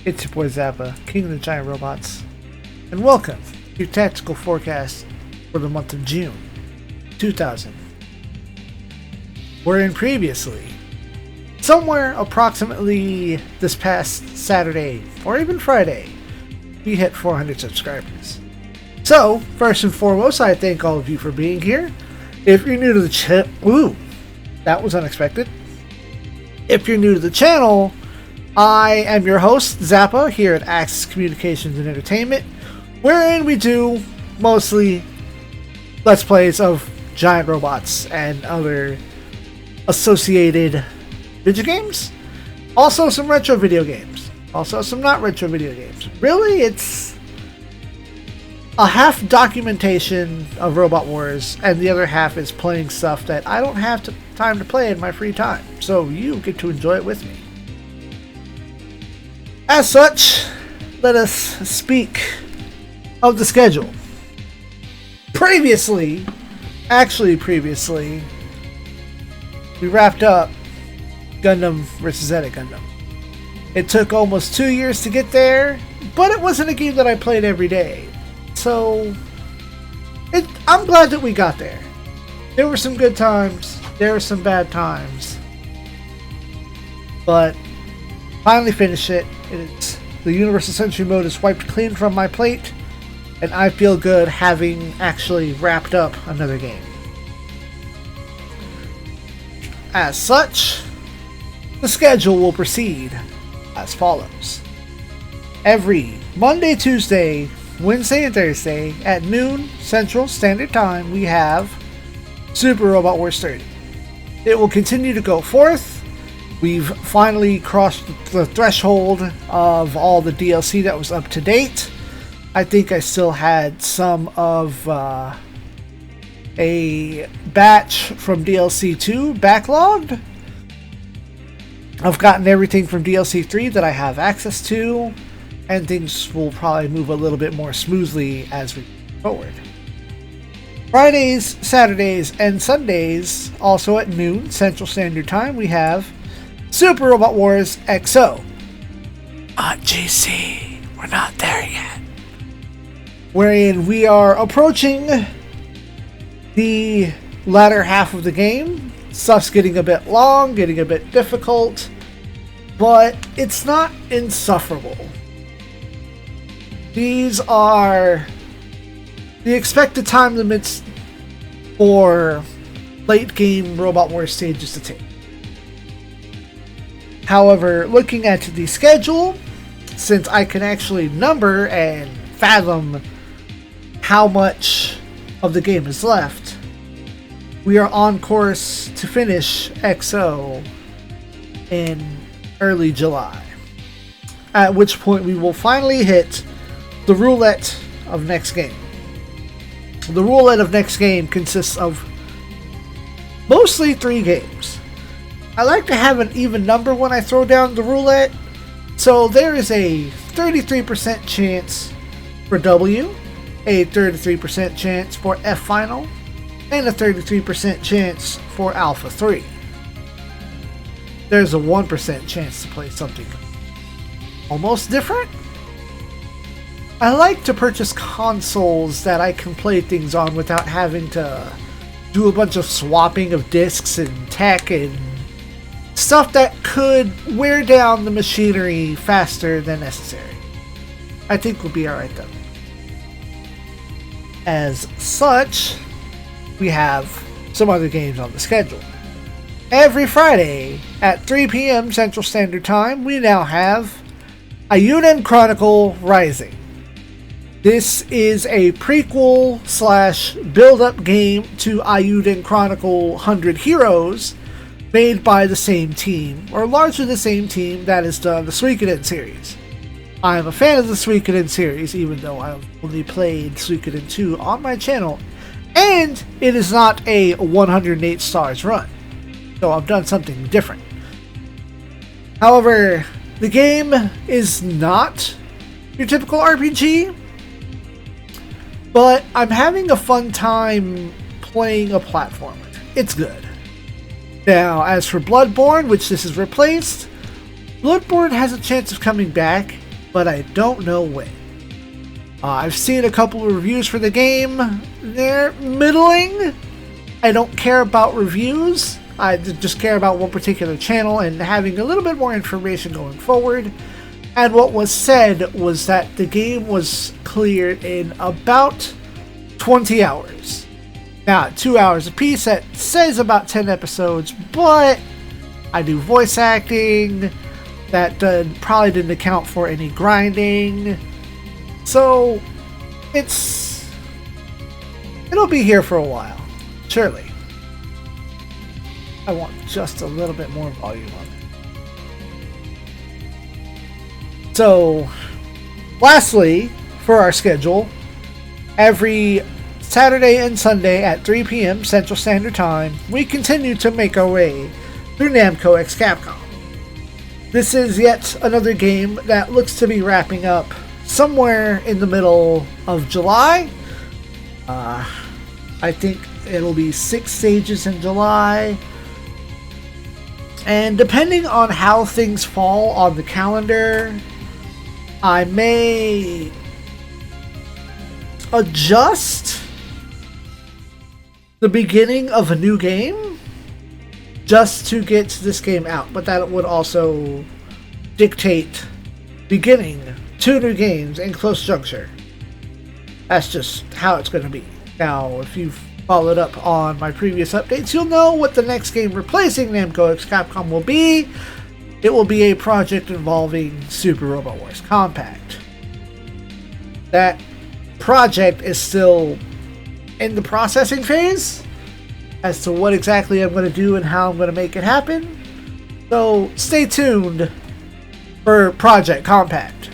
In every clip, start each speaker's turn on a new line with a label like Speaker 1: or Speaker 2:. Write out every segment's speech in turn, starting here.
Speaker 1: It's your boy Zappa, King of the Giant Robots, and welcome to your tactical forecast for the month of June 2000. Wherein previously, somewhere approximately this past Saturday or even Friday, we hit 400 subscribers. So, first and foremost, I thank all of you for being here. If you're new to the channel, that was unexpected. If you're new to the channel, I am your host, Zappa, here at Axis Communications and Entertainment, wherein we do mostly Let's Plays of giant robots and other associated video games. Also some retro video games. Also some not retro video games. Really, it's a half documentation of Robot Wars, and the other half is playing stuff that I don't have time to play in my free time. So you get to enjoy it with me. As such, let us speak of the schedule. Previously, we wrapped up Gundam vs. Zeta Gundam. It took almost 2 years to get there, but it wasn't a game that I played every day. So, I'm glad that we got there. There were some good times, there were some bad times, but finally finished it. The Universal Century mode is wiped clean from my plate, and I feel good having actually wrapped up another game. As such, the schedule will proceed as follows. Every Monday, Tuesday, Wednesday, and Thursday at noon Central Standard Time, we have Super Robot Wars 30. It will continue to go forth. We've finally crossed the threshold of all the DLC that was up to date. I think I still had some of a batch from DLC 2 backlogged. I've gotten everything from DLC 3 that I have access to, and things will probably move a little bit more smoothly as we move forward. Fridays, Saturdays, and Sundays, also at noon Central Standard Time, we have Super Robot Wars XO. On GC, we're not there yet. Wherein we are approaching the latter half of the game. Stuff's getting a bit long, getting a bit difficult, but it's not insufferable. These are the expected time limits for late game Robot Wars stages to take. However, looking at the schedule, since I can actually number and fathom how much of the game is left, we are on course to finish XO in early July. At which point we will finally hit the roulette of next game. The roulette of next game consists of mostly 3 games. I like to have an even number when I throw down the roulette, so there is a 33% chance for W, a 33% chance for F Final, and a 33% chance for Alpha 3. There's a 1% chance to play something almost different. I like to purchase consoles that I can play things on without having to do a bunch of swapping of discs and tech and stuff that could wear down the machinery faster than necessary. I think we'll be alright though. As such, we have some other games on the schedule. Every Friday at 3 p.m. Central Standard Time, we now have ZEON Chronicle Rising. This is a prequel / build-up game to ZEON Chronicle 100 Heroes, made by the same team, or largely the same team that has done the Suikoden series. I am a fan of the Suikoden series, even though I've only played Suikoden 2 on my channel, and it is not a 108 stars run, so I've done something different. However, the game is not your typical RPG, but I'm having a fun time playing a platformer. It's good. Now, as for Bloodborne, which this has replaced, Bloodborne has a chance of coming back but I don't know when. I've seen a couple of reviews for the game. They're middling. I don't care about reviews. I just care about one particular channel and having a little bit more information going forward. And what was said was that the game was cleared in about 20 hours. Now, 2 hours apiece, that says about 10 episodes, but I do voice acting. That probably didn't account for any grinding. So, it'll be here for a while. Surely. I want just a little bit more volume on it. So, lastly, for our schedule, every Saturday and Sunday at 3 p.m. Central Standard Time, we continue to make our way through Namco x Capcom. This is yet another game that looks to be wrapping up somewhere in the middle of July. I think it'll be 6 stages in July. And depending on how things fall on the calendar, I may adjust the beginning of a new game just to get this game out. But that would also dictate beginning 2 new games in close juncture. That's just how it's going to be. Now, if you've followed up on my previous updates, you'll know what the next game replacing Namco x Capcom will be. It will be a project involving Super Robot Wars Compact. That project is still in the processing phase as to what exactly I'm going to do and how I'm going to make it happen. So stay tuned for Project Compact.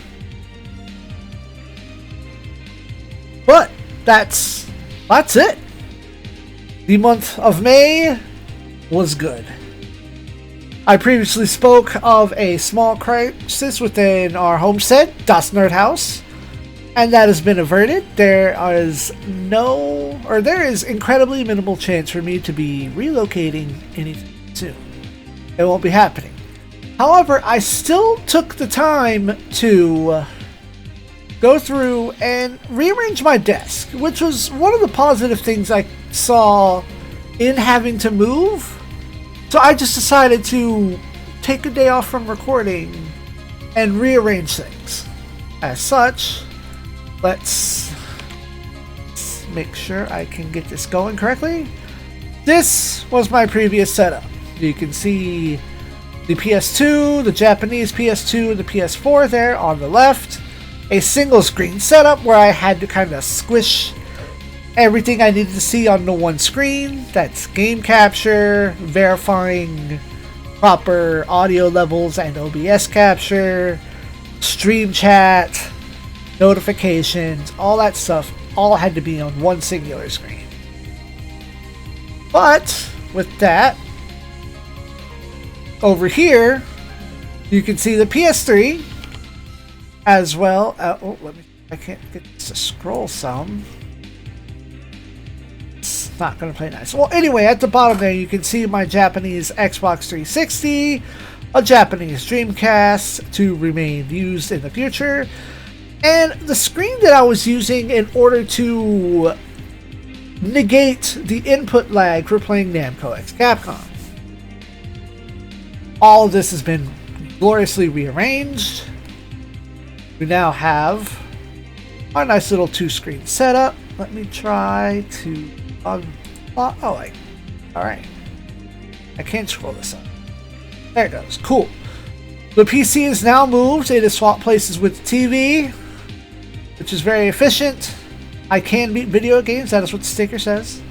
Speaker 1: But that's it. The month of May was good. I previously spoke of a small crisis within our homestead, Das Nerd House, and that has been averted. There is incredibly minimal chance for me to be relocating anytime soon. It won't be happening. However, I still took the time to go through and rearrange my desk, which was one of the positive things I saw in having to move. So I just decided to take a day off from recording and rearrange things. As such, let's make sure I can get this going correctly. This was my previous setup. You can see the PS2, the Japanese PS2, and the PS4 there on the left. A single screen setup where I had to kind of squish everything I needed to see onto one screen. That's game capture, verifying proper audio levels and OBS capture, stream chat, notifications, all that stuff all had to be on one singular screen. But with that, over here you can see the PS3 as well. I can't get this to scroll some. It's not going to play nice. Well, anyway, at the bottom there you can see my Japanese Xbox 360, a Japanese Dreamcast to remain used in the future, and the screen that I was using in order to negate the input lag for playing Namco x Capcom. All of this has been gloriously rearranged. We now have our nice little 2-screen setup. Let me try to alright. I can't scroll this up. There it goes. Cool. The PC is now moved. It is swapped places with the TV, which is very efficient. I can beat video games. That is what the sticker says.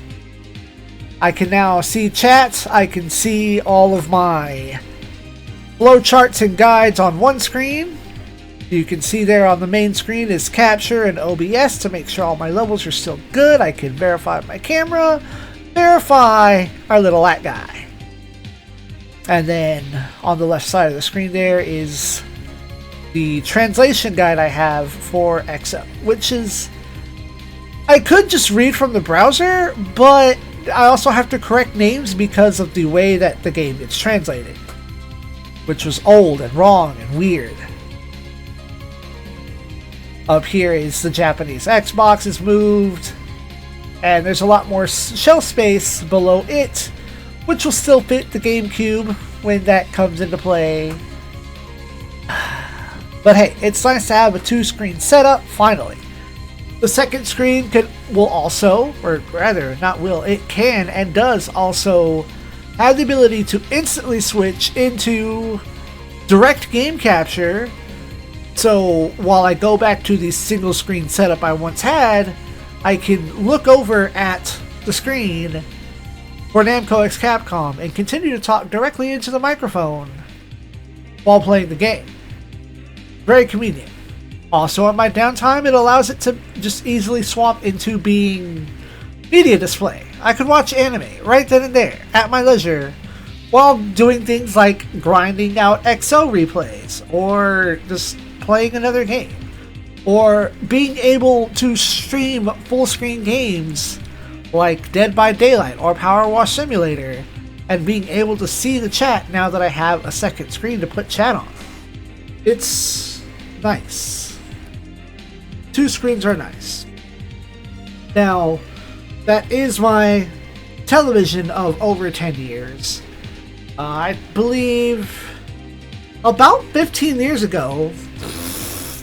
Speaker 1: I can now see chat. I can see all of my flowcharts and guides on one screen. You can see there on the main screen is capture and OBS to make sure all my levels are still good. I can verify my camera, verify our little at guy. And then on the left side of the screen there is the translation guide I have for XL, which is, I could just read from the browser, but I also have to correct names because of the way that the game gets translated, which was old and wrong and weird. Up here is the Japanese Xbox is moved, and there's a lot more shelf space below it, which will still fit the GameCube when that comes into play. But hey, it's nice to have a 2-screen setup, finally. The second screen will also, or rather, not will, it can and does also have the ability to instantly switch into direct game capture. So while I go back to the single screen setup I once had, I can look over at the screen for Namco x Capcom and continue to talk directly into the microphone while playing the game. Very convenient. Also, on my downtime, it allows it to just easily swap into being media display. I could watch anime right then and there at my leisure while doing things like grinding out XO replays or just playing another game, or being able to stream full screen games like Dead by Daylight or Power Wash Simulator, and being able to see the chat now that I have a second screen to put chat on. It's nice. 2 screens are nice. Now, that is my television of over 10 years. I believe about 15 years ago,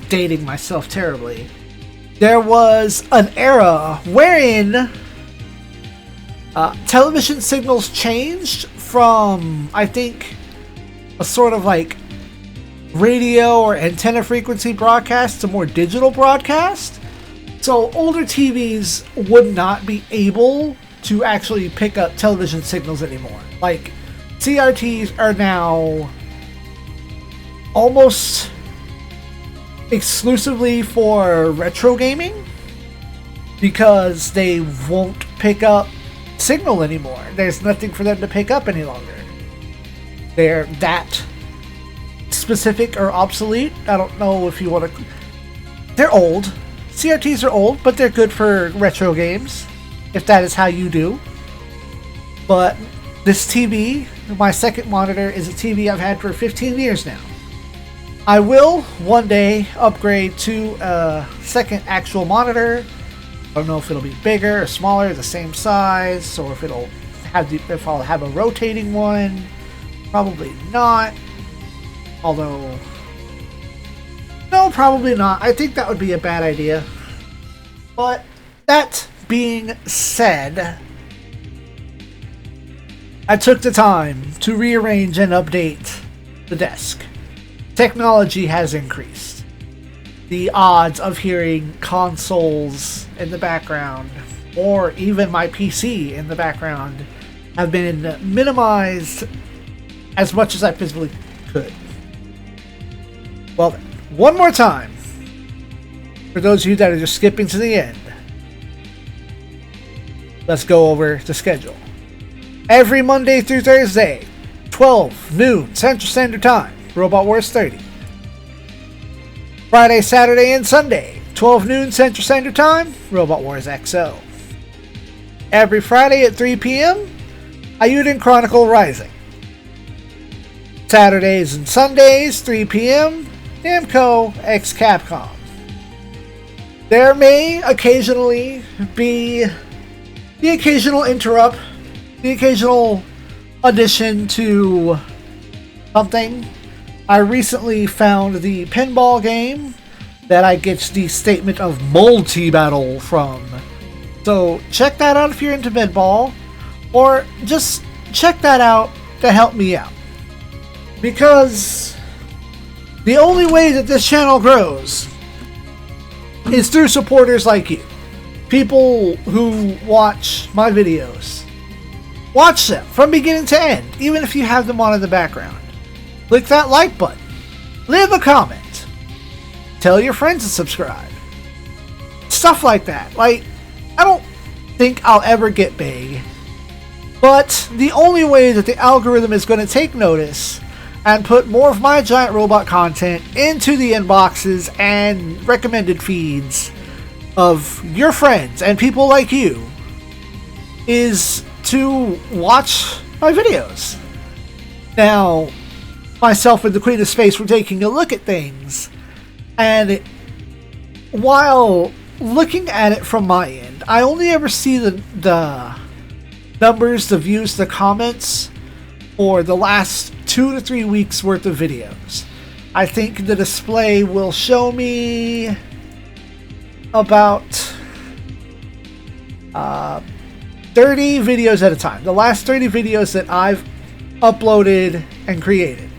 Speaker 1: dating myself terribly, there was an era wherein television signals changed from, I think, a sort of like radio or antenna frequency broadcast to more digital broadcast. So older TVs would not be able to actually pick up television signals anymore. Like, CRTs are now almost exclusively for retro gaming because they won't pick up signal anymore. There's nothing for them to pick up any longer. They're that specific or obsolete. I don't know if you want to... They're old. CRTs are old, but they're good for retro games, if that is how you do. But this TV, my second monitor, is a TV I've had for 15 years now. I will one day upgrade to a second actual monitor. I don't know if it'll be bigger or smaller, the same size, or if I'll have a rotating one. Probably not. Although, no, probably not. I think that would be a bad idea. But that being said, I took the time to rearrange and update the desk. Technology has increased. The odds of hearing consoles in the background, or even my PC in the background, have been minimized as much as I physically could. Well, one more time, for those of you that are just skipping to the end, let's go over the schedule. Every Monday through Thursday, 12 noon Central Standard Time, Robot Wars 30. Friday, Saturday, and Sunday, 12 noon Central Standard Time, Robot Wars XO. Every Friday at 3 p.m., Ayuden Chronicle Rising. Saturdays and Sundays, 3 p.m., Namco x Capcom. There may occasionally be the occasional interrupt, the occasional addition to something. I recently found the pinball game that I get the statement of multi-battle from. So check that out if you're into pinball, or just check that out to help me out. Because the only way that this channel grows is through supporters like you. People who watch my videos. Watch them from beginning to end, even if you have them on in the background. Click that like button. Leave a comment. Tell your friends to subscribe. Stuff like that. Like, I don't think I'll ever get big. But the only way that the algorithm is going to take notice and put more of my giant robot content into the inboxes and recommended feeds of your friends and people like you is to watch my videos. Now, myself and the Queen of Space were taking a look at things, and while looking at it from my end, I only ever see the numbers, the views, the comments for the last 2 to 3 weeks worth of videos. I think the display will show me about 30 videos at a time. The last 30 videos that I've uploaded and created.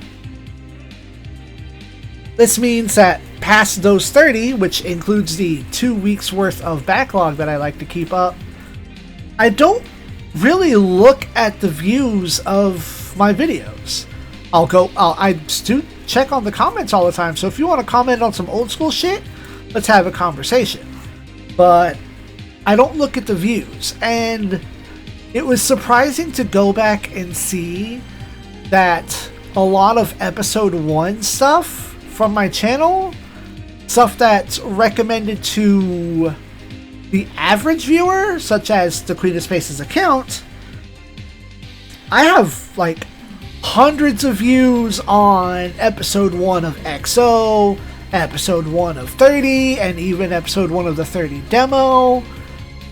Speaker 1: This means that past those 30, which includes the 2 weeks worth of backlog that I like to keep up, I don't really look at the views of my videos. I do check on the comments all the time, so if you want to comment on some old school shit, let's have a conversation. But I don't look at the views, and it was surprising to go back and see that a lot of episode 1 stuff from my channel, stuff that's recommended to the average viewer, such as the Queen of Space's account, I have like hundreds of views on episode 1 of XO, episode 1 of 30, and even episode 1 of the 30 demo.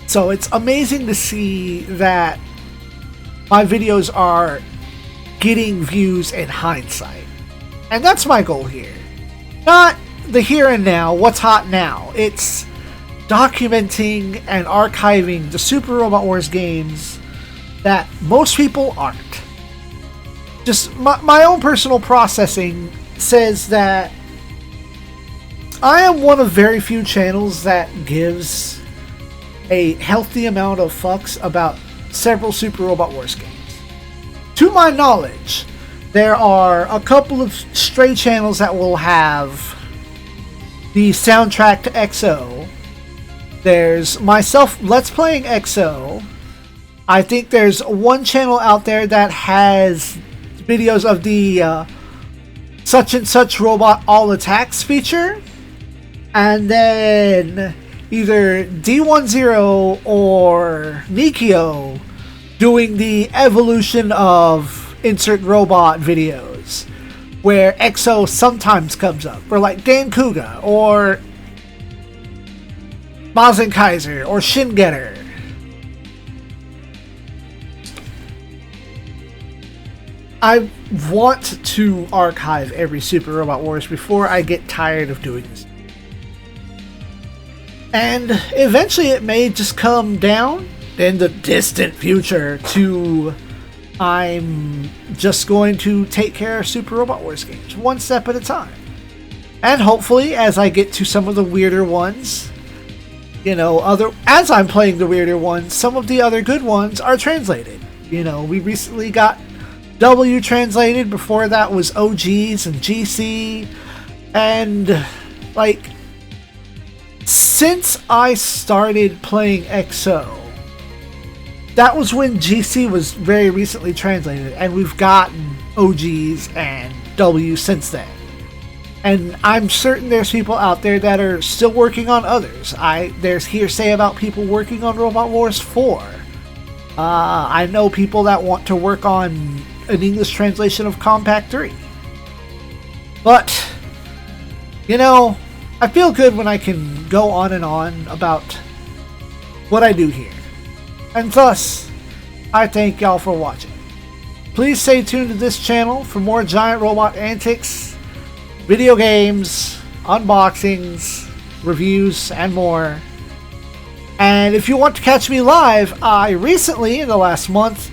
Speaker 1: So it's amazing to see that my videos are getting views in hindsight. And that's my goal here. Not the here and now, what's hot now. It's documenting and archiving the Super Robot Wars games that most people aren't. Just my own personal processing says that I am one of very few channels that gives a healthy amount of fucks about several Super Robot Wars games. To my knowledge, there are a couple of stray channels that will have the soundtrack to XO. There's myself Let's Playing XO. I think there's one channel out there that has videos of the such and such robot all attacks feature. And then either D10 or Nikio doing the evolution of insert robot videos, where XO sometimes comes up, or like Dan Kuga, or Mazen Kaiser, or Shingetter. I want to archive every Super Robot Wars before I get tired of doing this. And eventually it may just come down in the distant future to I'm just going to take care of Super Robot Wars games one step at a time. And hopefully as I get to some of the weirder ones, as I'm playing the weirder ones, some of the other good ones are translated. We recently got W translated. Before that was OGs and GC. And since I started playing XO, that was when GC was very recently translated, and we've gotten OGs and W since then. And I'm certain there's people out there that are still working on others. There's hearsay about people working on Robot Wars 4. I know people that want to work on an English translation of Compact 3. But, I feel good when I can go on and on about what I do here. And thus, I thank y'all for watching. Please stay tuned to this channel for more giant robot antics, video games, unboxings, reviews, and more. And if you want to catch me live, I recently, in the last month,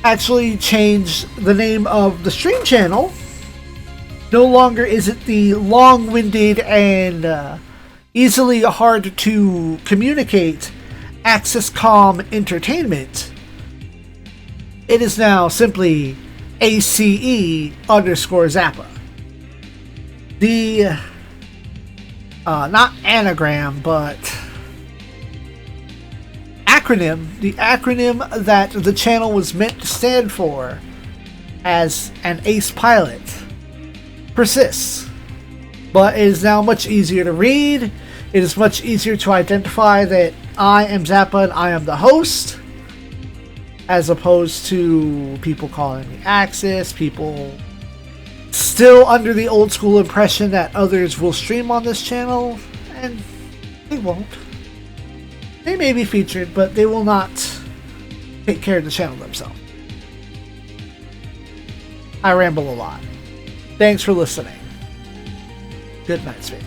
Speaker 1: actually changed the name of the stream channel. No longer is it the long-winded and easily hard to communicate AccessCom Entertainment. It is now simply ACE_Zappa. The not anagram, but acronym, the acronym that the channel was meant to stand for as an ace pilot, persists, but it is now much easier to read. It is much easier to identify that I am Zappa and I am the host, as opposed to people calling me Axis, people still under the old school impression that others will stream on this channel, and They won't. They may be featured, but they will not take care of the channel themselves. I ramble a lot. Thanks for listening. Good night, Space.